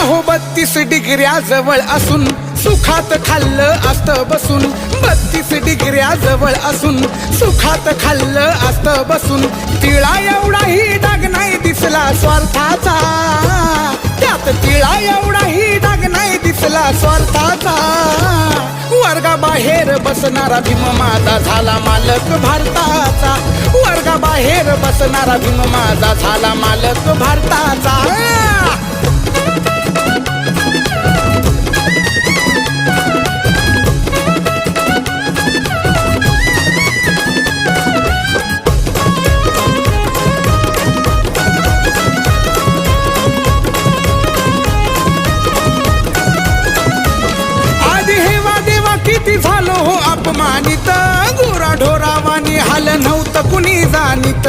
अहो 32 डिग्र्या जवळ असून सुखात खाल्लं असतं बसून 32 डिग्र्या जवळ असून सुखात खाल्लं असतं बसून तिळा एवढाही डाग नाही दिसला स्वार्थाचा त्यात तिळा एवढाही डाग नाही दिसला स्वार्थाचा वर्गाबाहेर बसणारा भीम माझा झाला मालक भारताचा वर्गाबाहेर बसणारा भीम माझा झाला मालक भारताचा किती झालो हो अपमानित गुरा ढोरावानी हाल नव्हतं कुणी जाणीत